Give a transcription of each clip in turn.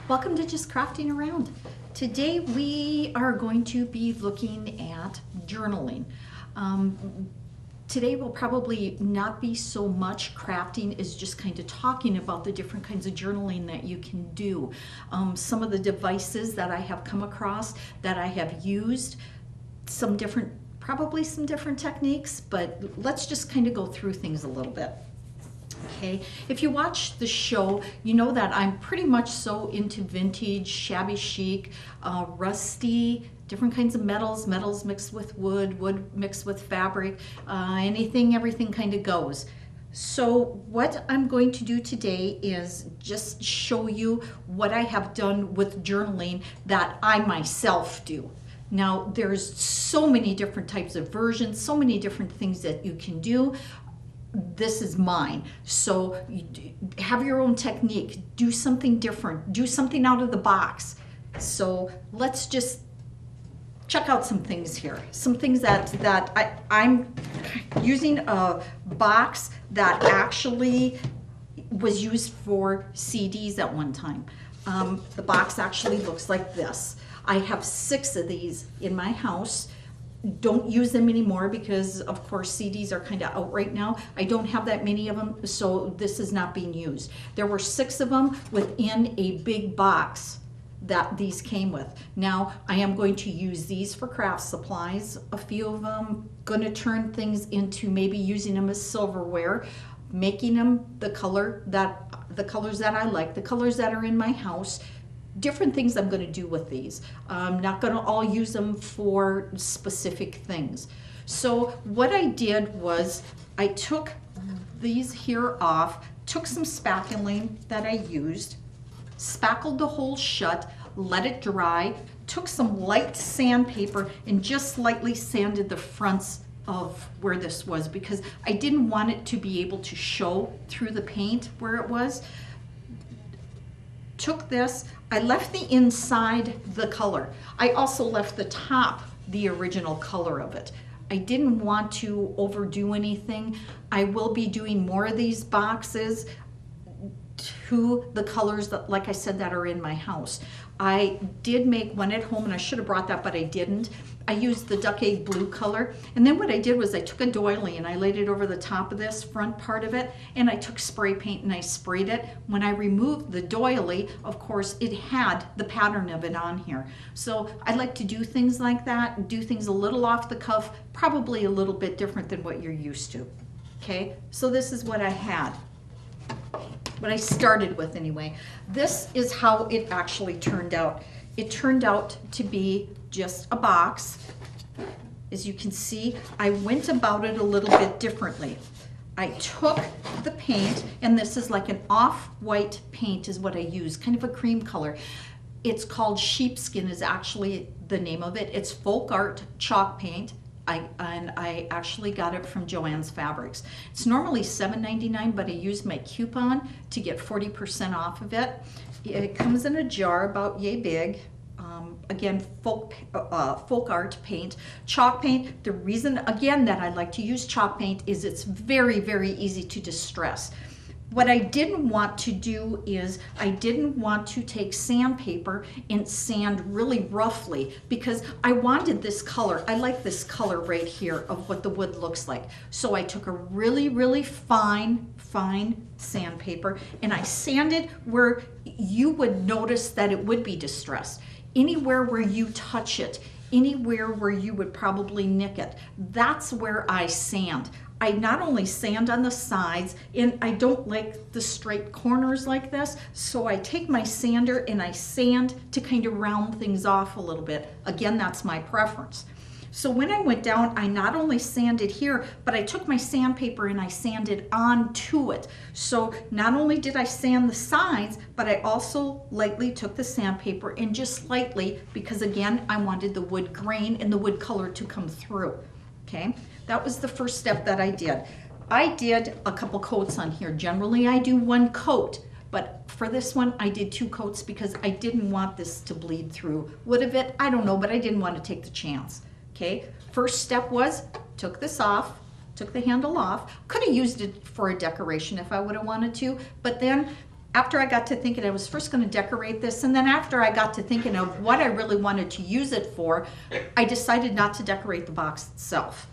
Welcome to Just Crafting Around. Today we are going to be looking at journaling. Today will probably not be so much crafting as just kind of talking about the different kinds of journaling that you can do. Some of the devices that I have come across that I have used, probably some different techniques, but let's just kind of go through things a little bit. Okay, if you watch the show, you know that I'm pretty much so into vintage, shabby chic, rusty, different kinds of metals mixed with wood mixed with fabric, everything kind of goes. So what I'm going to do today is just show you what I have done with journaling that I myself do. Now, there's so many different types of versions, so many different things that you can do. This is mine. So have your own technique, do something different, do something out of the box. So let's just check out some things here. Some things that I'm using a box that actually was used for CDs at one time. The box actually looks like this. I have 6 of these in my house. Don't use them anymore because of course CDs are kind of out right now. I don't have that many of them, so this is not being used. There were 6 of them within a big box that these came with. Now I am going to use these for craft supplies, a few of them. Gonna turn things into maybe using them as silverware, making them the colors that I like, the colors that are in my house. Different things I'm going to do with these. I'm not going to all use them for specific things. So what I did was I took these here off, took some spackling that I used, spackled the hole shut, let it dry, took some light sandpaper and just lightly sanded the fronts of where this was because I didn't want it to be able to show through the paint where it was. Took this, I left the inside the color. I also left the top the original color of it. I didn't want to overdo anything. I will be doing more of these boxes to the colors that, like I said, that are in my house. I did make one at home and I should have brought that, but I didn't. I used the duck egg blue color. And then what I did was I took a doily and I laid it over the top of this front part of it. And I took spray paint and I sprayed it. When I removed the doily, of course, it had the pattern of it on here. So I like to do things like that, do things a little off the cuff, probably a little bit different than what you're used to. Okay, so this is what I had. What I started with anyway. This is how it actually turned out. It turned out to be just a box. As you can see, I went about it a little bit differently. I took the paint, and this is like an off-white paint is what I use, kind of a cream color. It's called Sheepskin is actually the name of it. It's folk art chalk paint. I actually got it from Joann's Fabrics. It's normally $7.99, but I used my coupon to get 40% off of it. It comes in a jar about yay big. Again, folk art paint. Chalk paint, the reason again that I like to use chalk paint is it's very, very easy to distress. What I didn't want to do is I didn't want to take sandpaper and sand really roughly because I wanted this color. I like this color right here of what the wood looks like. So I took a really, really fine sandpaper and I sanded where you would notice that it would be distressed. Anywhere where you touch it, anywhere where you would probably nick it, that's where I sand. I not only sand on the sides, and I don't like the straight corners like this, so I take my sander and I sand to kind of round things off a little bit. Again, that's my preference. So when I went down, I not only sanded here, but I took my sandpaper and I sanded onto it. So not only did I sand the sides, but I also lightly took the sandpaper and just lightly, because again, I wanted the wood grain and the wood color to come through. Okay, that was the first step that I did. I did a couple coats on here. Generally, I do 1 coat, but for this one, I did 2 coats because I didn't want this to bleed through. Would have it? I don't know, but I didn't want to take the chance. Okay, first step was took this off, took the handle off. Could have used it for a decoration if I would have wanted to, but then after I got to thinking, I was first going to decorate this, and then after I got to thinking of what I really wanted to use it for, I decided not to decorate the box itself.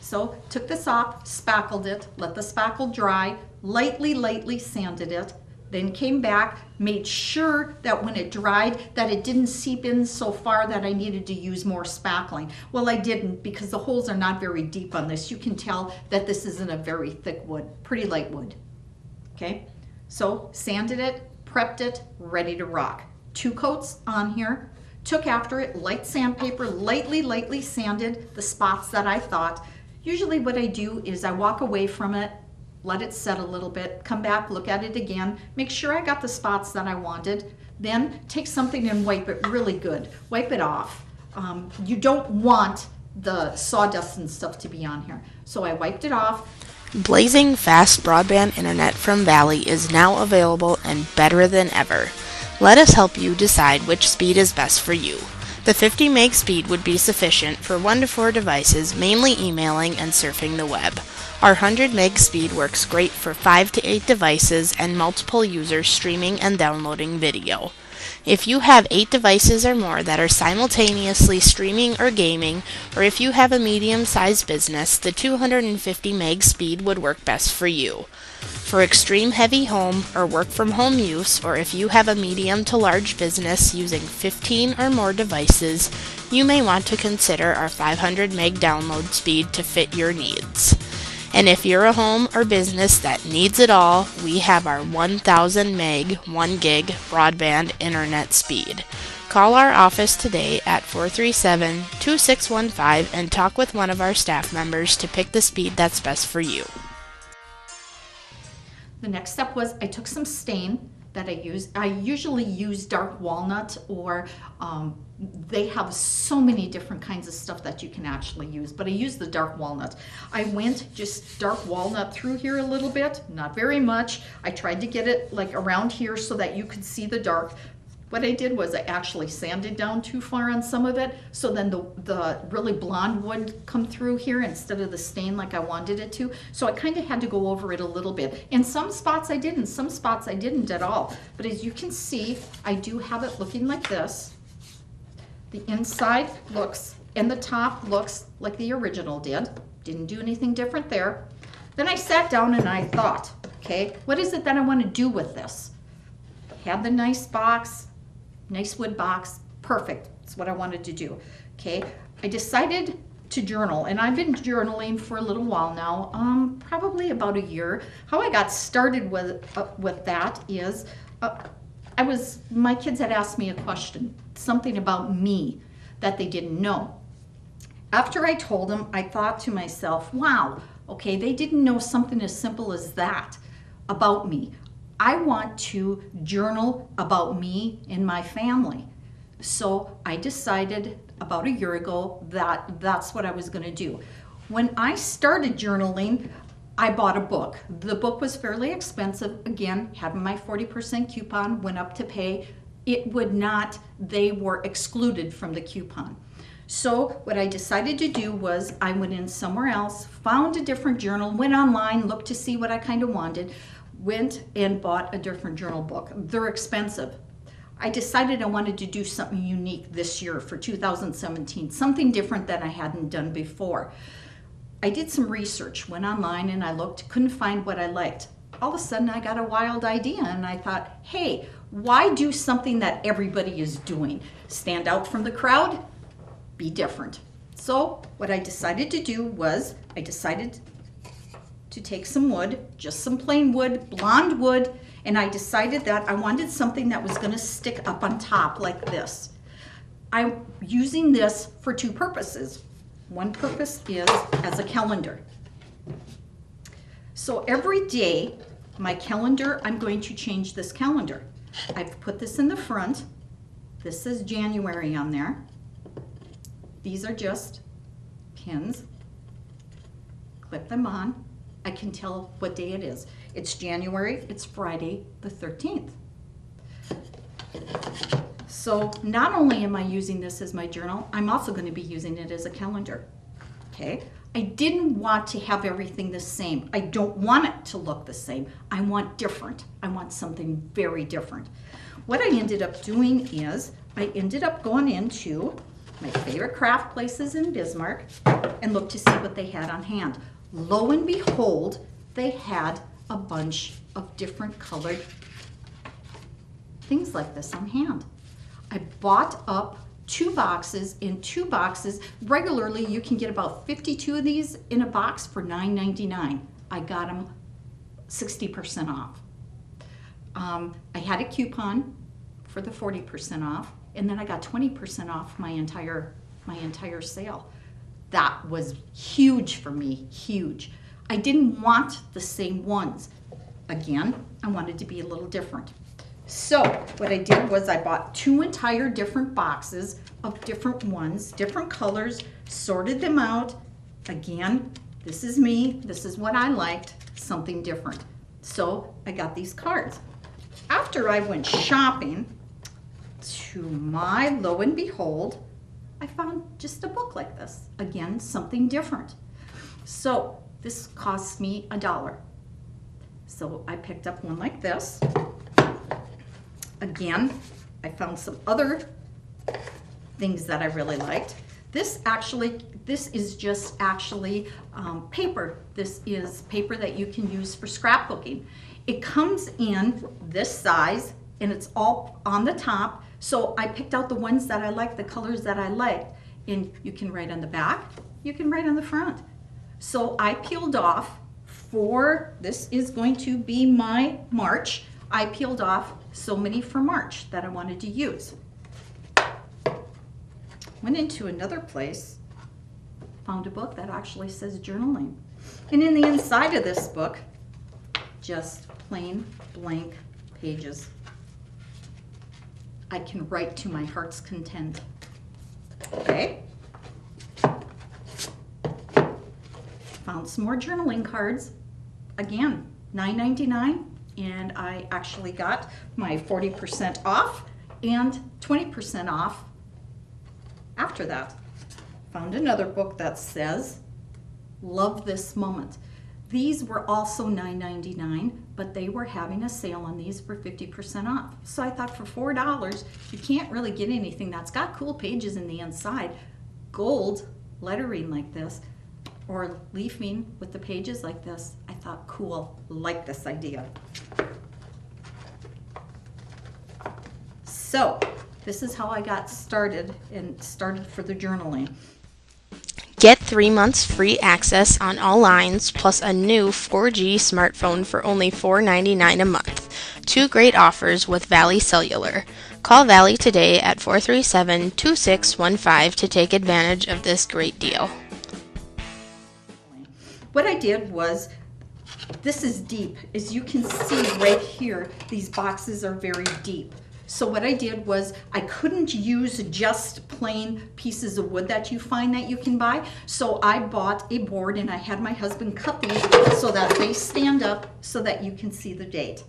So took this off, spackled it, let the spackle dry, lightly sanded it, then came back, made sure that when it dried that it didn't seep in so far that I needed to use more spackling. Well, I didn't, because the holes are not very deep on this. You can tell that this isn't a very thick wood, pretty light wood. Okay, so sanded it, prepped it, ready to rock. 2 coats on here. Took after it, light sandpaper, lightly sanded the spots that I thought. Usually what I do is I walk away from it, let it set a little bit, come back, look at it again, make sure I got the spots that I wanted, then take something and wipe it really good. Wipe it off. You don't want the sawdust and stuff to be on here. So I wiped it off. Blazing fast broadband internet from Valley is now available and better than ever. Let us help you decide which speed is best for you. The 50 meg speed would be sufficient for 1 to 4 devices, mainly emailing and surfing the web. Our 100 meg speed works great for 5 to 8 devices and multiple users streaming and downloading video. If you have 8 devices or more that are simultaneously streaming or gaming, or if you have a medium-sized business, the 250 meg speed would work best for you. For extreme heavy home or work from home use, or if you have a medium to large business using 15 or more devices, you may want to consider our 500 meg download speed to fit your needs. And if you're a home or business that needs it all, we have our 1000 meg 1 gig broadband internet speed. Call our office today at 437-2615 and talk with one of our staff members to pick the speed that's best for you. The next step was I took some stain that I used. I usually use dark walnut, or they have so many different kinds of stuff that you can actually use, but I used the dark walnut. I went just dark walnut through here a little bit, not very much. I tried to get it like around here so that you could see the dark. What I did was I actually sanded down too far on some of it, so then the really blonde would come through here instead of the stain like I wanted it to. So I kind of had to go over it a little bit. In some spots I did, in some spots I didn't at all. But as you can see, I do have it looking like this. The inside looks, and the top looks like the original did. Didn't do anything different there. Then I sat down and I thought, okay, what is it that I want to do with this? Had the nice box. Nice wood box, perfect. That's what I wanted to do. Okay, I decided to journal, and I've been journaling for a little while now, probably about a year. How I got started with that is, my kids had asked me a question, something about me that they didn't know. After I told them, I thought to myself, wow, okay, they didn't know something as simple as that about me. I want to journal about me and my family. So I decided about a year ago that that's what I was going to do. When I started journaling, I bought a book. The book was fairly expensive. Again, having my 40% coupon, went up to pay. It would not, they were excluded from the coupon. So what I decided to do was I went in somewhere else, found a different journal, went online, looked to see what I kind of wanted, went and bought a different journal book. They're expensive. I decided I wanted to do something unique this year for 2017, something different than I hadn't done before. I did some research, went online and I looked, couldn't find what I liked. All of a sudden I got a wild idea and I thought, hey, why do something that everybody is doing? Stand out from the crowd, be different. So what I decided to do was I decided to take some wood, just some plain wood, blonde wood, and I decided that I wanted something that was going to stick up on top like this. I'm using this for 2 purposes. One purpose is as a calendar. So every day, my calendar, I'm going to change this calendar. I've put this in the front. This says January on there. These are just pins. Clip them on. I can tell what day it is. It's January, it's Friday the 13th. So not only am I using this as my journal, I'm also going to be using it as a calendar. Okay, I didn't want to have everything the same. I don't want it to look the same. I want different. I want something very different. What I ended up doing is I ended up going into my favorite craft places in Bismarck and looked to see what they had on hand. Lo and behold, they had a bunch of different colored things like this on hand. I bought up 2 boxes. In 2 boxes, regularly you can get about 52 of these in a box for $9.99. I got them 60% off. I had a coupon for the 40% off, and then I got 20% off my entire sale. That was huge for me, huge. I didn't want the same ones. Again, I wanted to be a little different. So what I did was I bought 2 entire different boxes of different ones, different colors, sorted them out. Again, this is me, this is what I liked, something different. So I got these cards. After I went shopping, to my lo and behold, I found just a book like this. Again, something different. So this cost me $1. So I picked up one like this. Again, I found some other things that I really liked. This is just actually paper. This is paper that you can use for scrapbooking. It comes in this size and it's all on the top. So I picked out the ones that I liked, the colors that I liked. And you can write on the back, you can write on the front. So I peeled off this is going to be my March. I peeled off so many for March that I wanted to use. Went into another place, found a book that actually says journaling. And in the inside of this book, just plain blank pages. I can write to my heart's content. Okay. Found some more journaling cards. Again, $9.99, and I actually got my 40% off and 20% off after that. Found another book that says, Love This Moment. These were also $9.99, but they were having a sale on these for 50% off. So I thought for $4, you can't really get anything that's got cool pages in the inside, gold lettering like this, or leafing with the pages like this. I thought, cool, like this idea. So this is how I got started for the journaling. Get 3 months free access on all lines, plus a new 4G smartphone for only $4.99 a month. 2 great offers with Valley Cellular. Call Valley today at 437-2615 to take advantage of this great deal. What I did was, this is deep. As you can see right here, these boxes are very deep. So what I did was I couldn't use just plain pieces of wood that you find that you can buy. So I bought a board and I had my husband cut these so that they stand up so that you can see the date.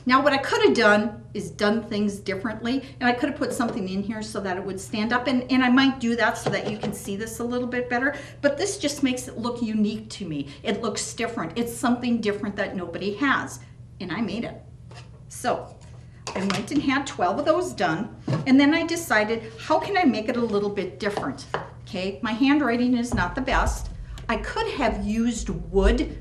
Now what I could have done is done things differently, and I could have put something in here so that it would stand up, and I might do that so that you can see this a little bit better, but this just makes it look unique to me. It looks different. It's something different that nobody has, and I made it. So I went and had 12 of those done, and then I decided, how can I make it a little bit different? Okay, my handwriting is not the best. I could have used wood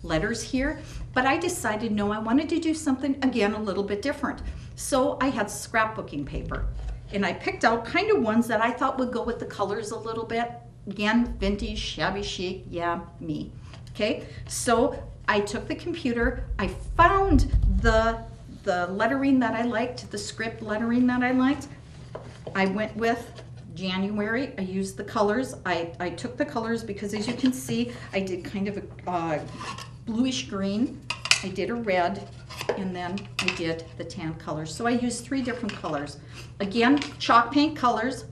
letters here, but I decided no, I wanted to do something, again, a little bit different. So I had scrapbooking paper, and I picked out kind of ones that I thought would go with the colors a little bit. Again, vintage, shabby chic, yeah, me. Okay, so I took the computer, I found the lettering that I liked, the script lettering that I liked. I went with January. I used the colors. I took the colors because, as you can see, I did kind of a bluish green, I did a red, and then I did the tan colors. So I used 3 different colors. Again, chalk paint colors,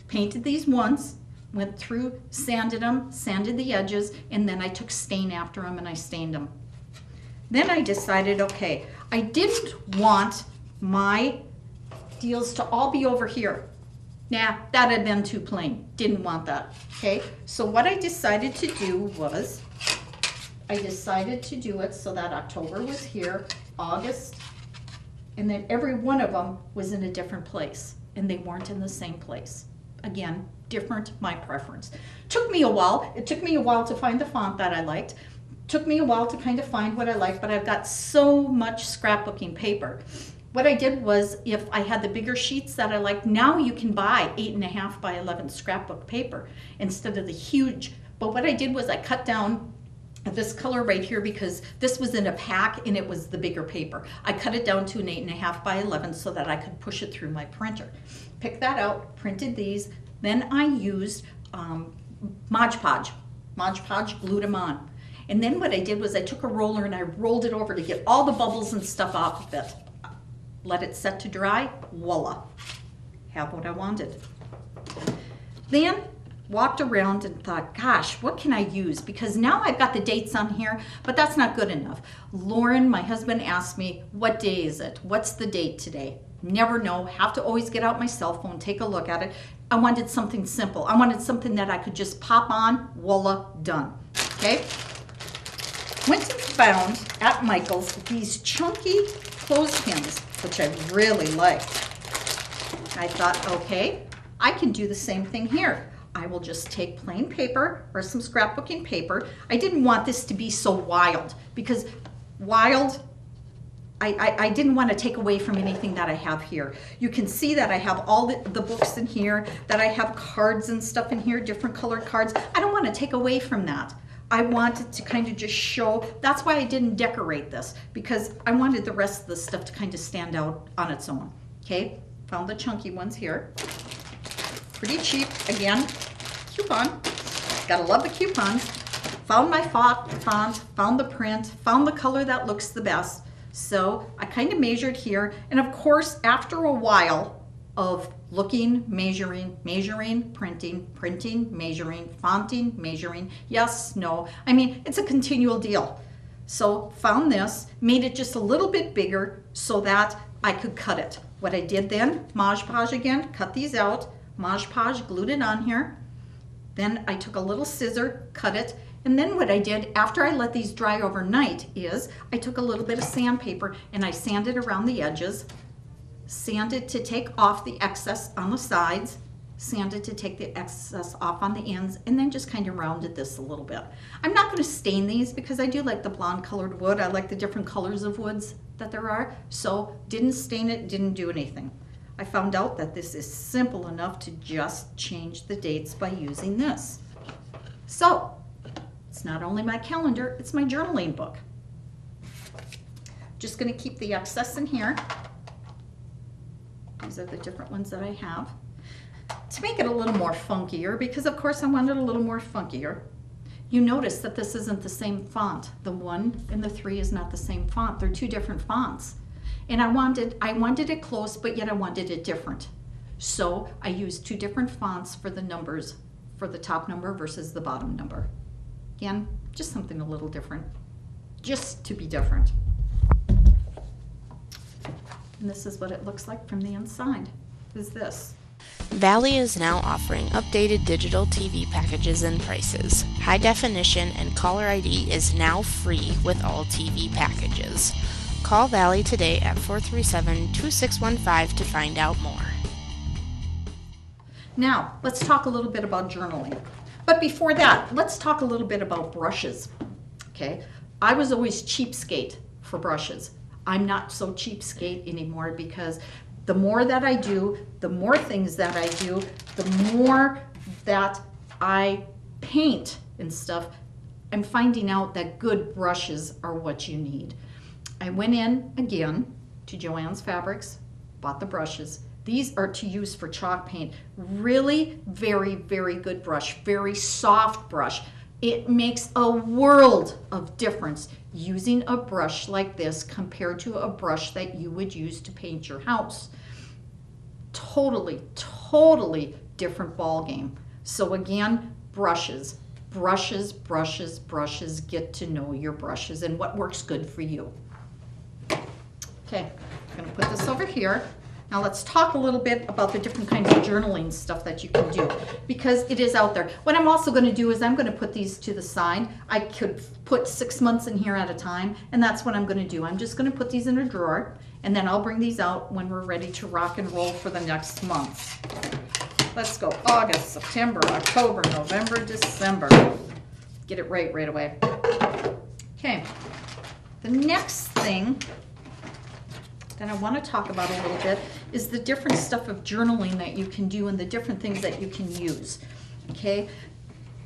painted these once, went through, sanded them, sanded the edges, and then I took stain after them and I stained them. Then I decided, okay, I didn't want my deals to all be over here. Nah, that had been too plain. Didn't want that. Okay, so what I decided to do was, I decided to do it so that October was here, August, and then every one of them was in a different place, and they weren't in the same place. Again, different, my preference. Took me a while. It took me a while to find the font that I liked. Took me a while to kind of find what I liked, but I've got so much scrapbooking paper. What I did was, if I had the bigger sheets that I liked, now you can buy 8.5 by 11 scrapbook paper instead of the huge. But what I did was I cut down this color right here because this was in a pack and it was the bigger paper. I cut it down to an 8.5 by 11 so that I could push it through my printer. Picked that out, printed these. Then I used Mod Podge. Mod Podge, glued them on. And then what I did was I took a roller and I rolled it over to get all the bubbles and stuff off of it. Let it set to dry, voila, have what I wanted. Then walked around and thought, gosh, what can I use? Because now I've got the dates on here, but that's not good enough. Lauren, my husband, asked me, what day is it? What's the date today? Never know, have to always get out my cell phone, take a look at it. I wanted something simple. I wanted something that I could just pop on, voila, done, okay? Went and found at Michael's these chunky clothespins, which I really liked. I thought, okay, I can do the same thing here. I will just take plain paper or some scrapbooking paper. I didn't want this to be so wild because wild, I didn't want to take away from anything that I have here. You can see that I have all the books in here, that I have cards and stuff in here, different colored cards. I don't want to take away from that. I wanted to kind of just show, that's why I didn't decorate this, because I wanted the rest of the stuff to kind of stand out on its own. Okay, found the chunky ones here. Pretty cheap, again, coupon. Gotta love the coupons. Found my font, found the print, found the color that looks the best. So I kind of measured here, and of course, after a while of looking, measuring, printing, measuring, fonting, measuring, yes, no. I mean, it's a continual deal. So found this, made it just a little bit bigger so that I could cut it. What I did then, Mod Podge again, cut these out, Mod Podge, glued it on here. Then I took a little scissor, cut it, and then what I did after I let these dry overnight is I took a little bit of sandpaper and I sanded around the edges, sanded to take off the excess on the sides, sanded to take the excess off on the ends, and then just kind of rounded this a little bit. I'm not going to stain these because I do like the blonde colored wood. I like the different colors of woods that there are, so didn't stain it, didn't do anything. I found out that this is simple enough to just change the dates by using this. So it's not only my calendar, it's my journaling book. Just going to keep the excess in here. These are the different ones that I have. To make it a little more funkier, because of course I want it a little more funkier, you notice that this isn't the same font. The 1 and the 3 is not the same font. They're two different fonts. And I wanted it close, but yet I wanted it different. So I used two different fonts for the numbers, for the top number versus the bottom number. Again, just something a little different, just to be different. And this is what it looks like from the inside, is this. Valley is now offering updated digital TV packages and prices. High definition and caller ID is now free with all TV packages. Call Valley today at 437-2615 to find out more. Now, let's talk a little bit about journaling. But before that, let's talk a little bit about brushes. Okay, I was always cheapskate for brushes. I'm not so cheapskate anymore because the more that I do, the more things that I do, the more that I paint and stuff, I'm finding out that good brushes are what you need. I went in again to Joann's Fabrics, bought the brushes. These are to use for chalk paint. Really very, very good brush, very soft brush. It makes a world of difference using a brush like this compared to a brush that you would use to paint your house. Totally, totally different ball game. So again, brushes, brushes, brushes, brushes. Get to know your brushes and what works good for you. Okay, I'm gonna put this over here. Now let's talk a little bit about the different kinds of journaling stuff that you can do, because it is out there. What I'm also going to do is I'm going to put these to the side. I could put 6 months in here at a time, and that's what I'm going to do. I'm just going to put these in a drawer, and then I'll bring these out when we're ready to rock and roll for the next month. Let's go August, September, October, November, December. Get it right away. Okay, the next thing that I want to talk about a little bit is the different stuff of journaling that you can do and the different things that you can use. Okay,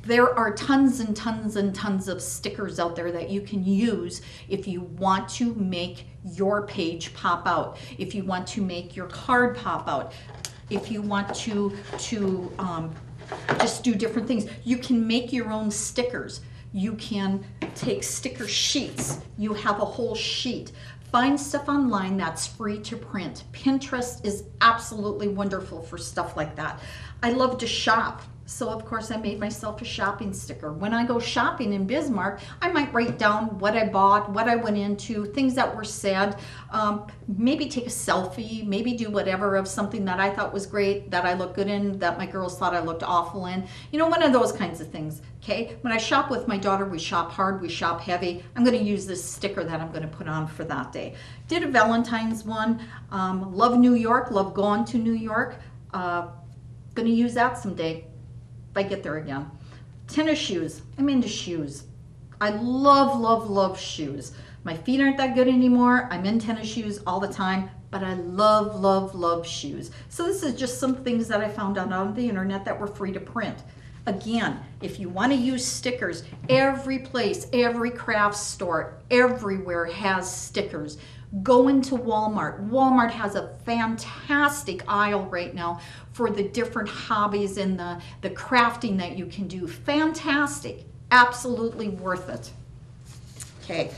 there are tons and tons and tons of stickers out there that you can use if you want to make your page pop out, if you want to make your card pop out, if you want to just do different things. You can make your own stickers. You can take sticker sheets. You have a whole sheet. Find stuff online that's free to print. Pinterest is absolutely wonderful for stuff like that. I love to shop. So of course I made myself a shopping sticker. When I go shopping in Bismarck, I might write down what I bought, what I went into, things that were said, maybe take a selfie, maybe do whatever of something that I thought was great, that I looked good in, that my girls thought I looked awful in. You know, one of those kinds of things, okay? When I shop with my daughter, we shop hard, we shop heavy. I'm gonna use this sticker that I'm gonna put on for that day. Did a Valentine's one. Love New York, love going to New York. Gonna use that someday. If I get there again. Tennis shoes. I'm into shoes. I love shoes. My feet aren't that good anymore. I'm in tennis shoes all the time, but I love shoes. So this is just some things that I found out on the internet that were free to print. Again, if you want to use stickers, every place, every craft store, everywhere has stickers. Go into Walmart. Walmart has a fantastic aisle right now for the different hobbies and the crafting that you can do. Fantastic. Absolutely worth it. Okay,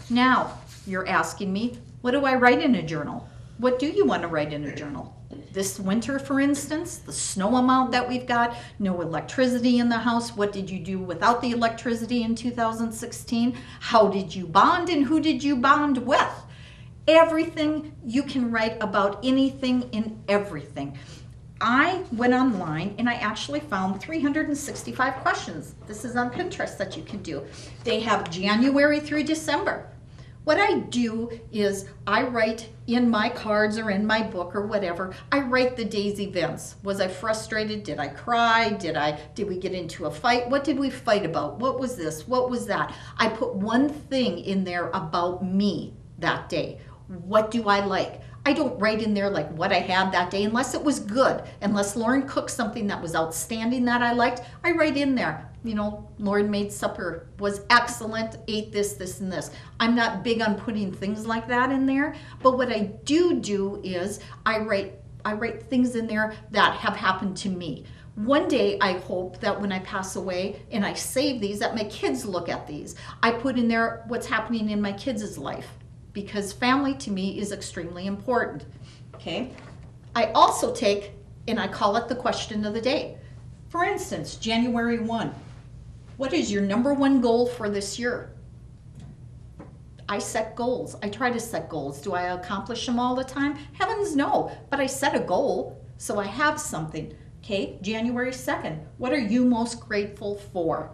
now you're asking me, what do I write in a journal? What do you want to write in a journal? This winter, for instance, the snow amount that we've got, no electricity in the house. What did you do without the electricity in 2016? How did you bond and who did you bond with? Everything. You can write about anything and everything. I went online and I actually found 365 questions. This is on Pinterest that you can do. They have January through December. What I do is I write in my cards or in my book or whatever, I write the day's events. Was I frustrated? Did I cry? Did we get into a fight? What did we fight about? What was this? What was that? I put one thing in there about me that day. What do I like? I don't write in there like what I had that day unless it was good. Unless Lauren cooked something that was outstanding that I liked, I write in there, you know, Lauren made supper, was excellent, ate this, and this. I'm not big on putting things like that in there, but what I do is I write things in there that have happened to me. One day I hope that when I pass away and I save these, that my kids look at these. I put in there what's happening in my kids' life, because family to me is extremely important, okay? I also take, and I call it the question of the day. For instance, January 1, what is your #1 goal for this year? I set goals. I try to set goals. Do I accomplish them all the time? Heavens no, but I set a goal, so I have something. Okay, January 2nd, what are you most grateful for?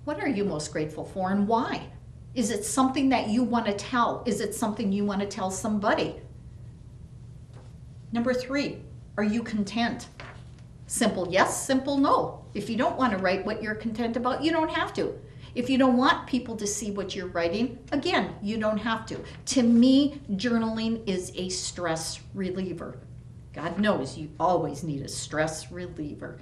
What are you most grateful for and why? Is it something that you want to tell? Is it something you want to tell somebody? Number 3, are you content? Simple yes, simple no. If you don't want to write what you're content about, you don't have to. If you don't want people to see what you're writing, again, you don't have to. To me, journaling is a stress reliever. God knows you always need a stress reliever.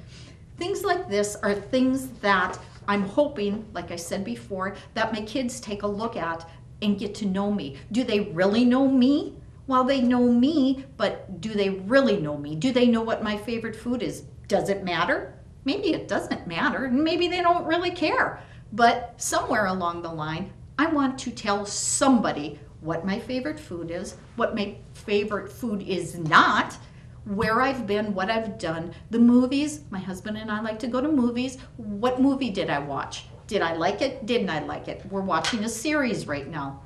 Things like this are things that I'm hoping, like I said before, that my kids take a look at and get to know me. Do they really know me? Well, they know me, but do they really know me? Do they know what my favorite food is? Does it matter? Maybe it doesn't matter, and maybe they don't really care. But somewhere along the line, I want to tell somebody what my favorite food is, what my favorite food is not, where I've been, what I've done, the movies. My husband and I like to go to movies. What movie did I watch? Did I like it? Didn't I like it? We're watching a series right now.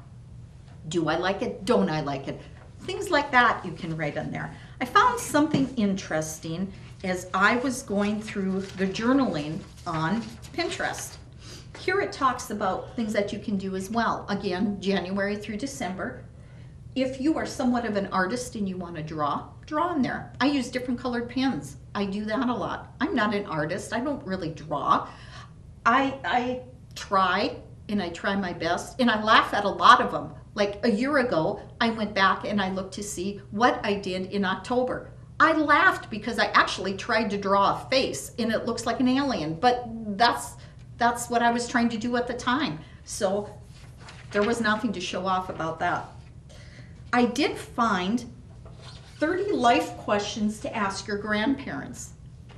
Do I like it? Don't I like it? Things like that you can write in there. I found something interesting as I was going through the journaling on Pinterest. Here it talks about things that you can do as well. Again, January through December. If you are somewhat of an artist and you want to draw in there. I use different colored pens. I do that a lot. I'm not an artist. I don't really draw. I try, and I try my best, and I laugh at a lot of them. Like a year ago, I went back and I looked to see what I did in October. I laughed because I actually tried to draw a face, and it looks like an alien, but that's what I was trying to do at the time. So there was nothing to show off about that. I did find 30 life questions to ask your grandparents.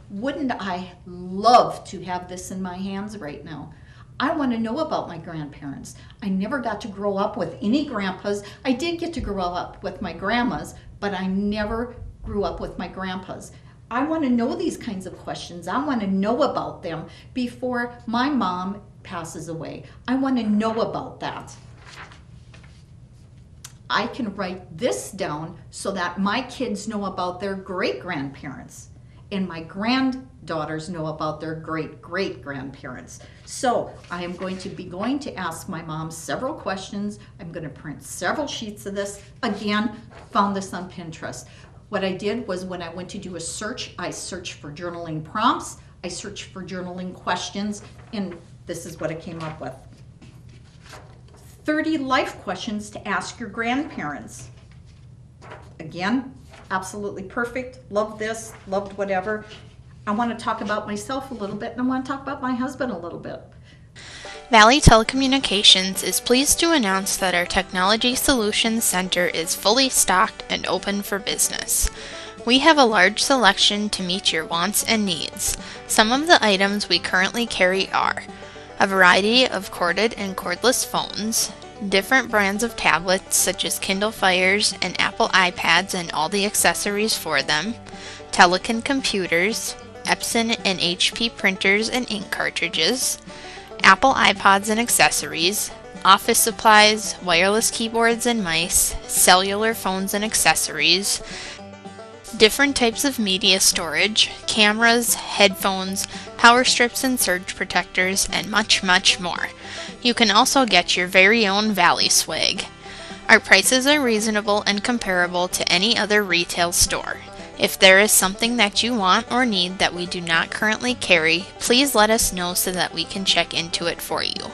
Wouldn't I love to have this in my hands right now? I want to know about my grandparents. I never got to grow up with any grandpas. I did get to grow up with my grandmas, but I never grew up with my grandpas. I want to know these kinds of questions. I want to know about them before my mom passes away. I want to know about that. I can write this down so that my kids know about their great-grandparents and my granddaughters know about their great-great-grandparents. So I am going to ask my mom several questions. I'm going to print several sheets of this. Again, found this on Pinterest. What I did was when I went to do a search, I searched for journaling prompts, I searched for journaling questions, and this is what I came up with. 30 life questions to ask your grandparents. Again, absolutely perfect. Loved this, loved whatever. I want to talk about myself a little bit, and I want to talk about my husband a little bit. Valley Telecommunications is pleased to announce that our Technology Solutions Center is fully stocked and open for business. We have a large selection to meet your wants and needs. Some of the items we currently carry are a variety of corded and cordless phones, different brands of tablets such as Kindle Fires and Apple iPads and all the accessories for them, Telekin computers, Epson and HP printers and ink cartridges, Apple iPods and accessories, office supplies, wireless keyboards and mice, cellular phones and accessories, different types of media storage, cameras, headphones, power strips and surge protectors, and much, much more. You can also get your very own Valley swag. Our prices are reasonable and comparable to any other retail store. If there is something that you want or need that we do not currently carry, please let us know so that we can check into it for you.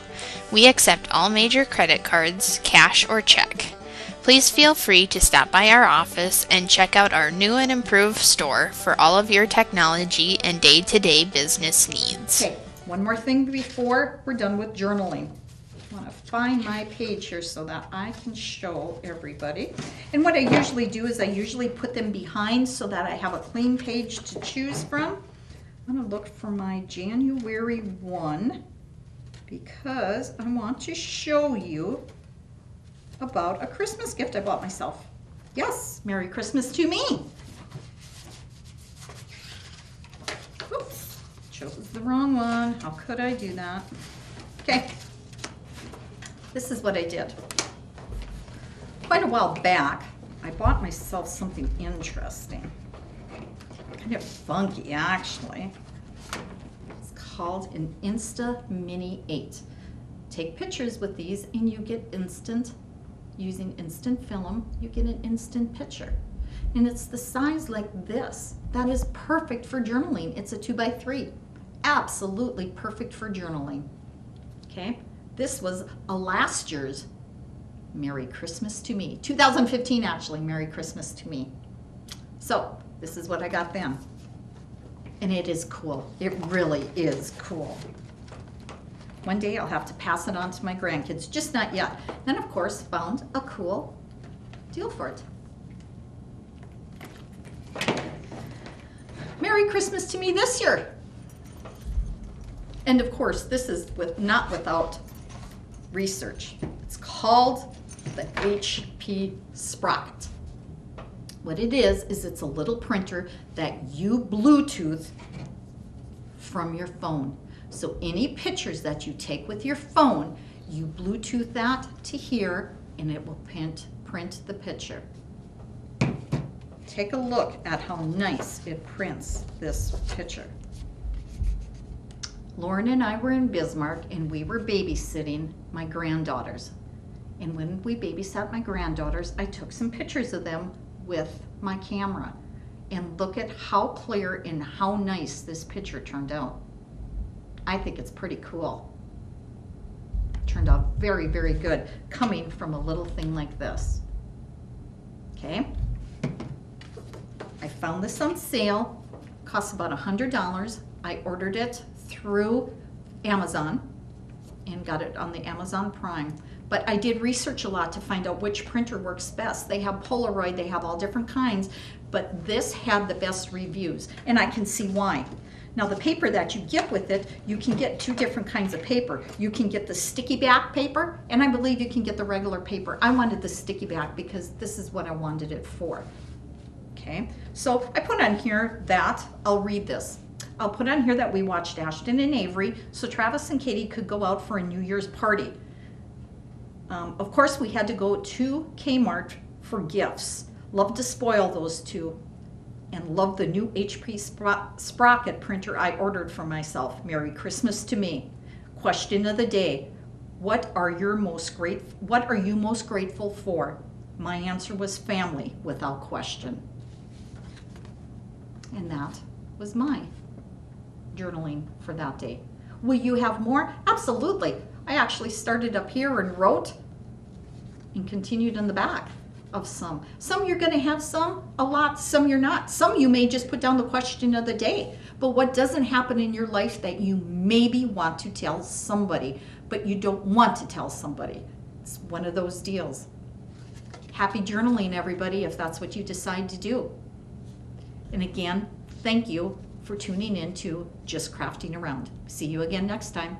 We accept all major credit cards, cash or check. Please feel free to stop by our office and check out our new and improved store for all of your technology and day-to-day business needs. Okay, one more thing before we're done with journaling. I want to find my page here so that I can show everybody. And what I usually do is I usually put them behind so that I have a clean page to choose from. I'm going to look for my January 1 because I want to show you about a Christmas gift I bought myself. Yes, Merry Christmas to me. Oops, chose the wrong one. How could I do that? Okay, this is what I did. Quite a while back, I bought myself something interesting. Kind of funky, actually. It's called an Insta Mini 8. Take pictures with these and you get using instant film, you get an instant picture. And it's the size like this. That is perfect for journaling. It's a 2x3. Absolutely perfect for journaling. Okay, this was a last year's Merry Christmas to me. 2015 actually, Merry Christmas to me. So this is what I got then. And it is cool. It really is cool. One day I'll have to pass it on to my grandkids, just not yet. Then of course found a cool deal for it. Merry Christmas to me this year. And of course this is not without research. It's called the HP Sprocket. What it is it's a little printer that you Bluetooth from your phone. So any pictures that you take with your phone, you Bluetooth that to here and it will print the picture. take a look at how nice it prints this picture. Lauren and I were in Bismarck and we were babysitting my granddaughters. And when we babysat my granddaughters, I took some pictures of them with my camera. And look at how clear and how nice this picture turned out. I think it's pretty cool. Turned out very, very good coming from a little thing like this. Okay. I found this on sale. Costs about $100. I ordered it through Amazon and got it on the Amazon Prime. But I did research a lot to find out which printer works best. They have Polaroid, they have all different kinds, but this had the best reviews, and I can see why. Now the paper that you get with it, you can get two different kinds of paper. You can get the sticky back paper, and I believe you can get the regular paper. I wanted the sticky back because this is what I wanted it for. Okay, so I put on here that, I'll read this. I'll put on here that we watched Ashton and Avery, so Travis and Katie could go out for a New Year's party. Of course, we had to go to Kmart for gifts. Love to spoil those two. And love the new HP Sprocket printer I ordered for myself. Merry Christmas to me. Question of the day. What are you most grateful for? My answer was family, without question. And that was my journaling for that day. Will you have more? Absolutely. I actually started up here and wrote and continued in the back of some. Some you're going to have a lot, some you're not. Some you may just put down the question of the day. But what doesn't happen in your life that you maybe want to tell somebody, but you don't want to tell somebody? It's one of those deals. Happy journaling, everybody, if that's what you decide to do. And again, thank you for tuning in to Just Crafting Around. See you again next time.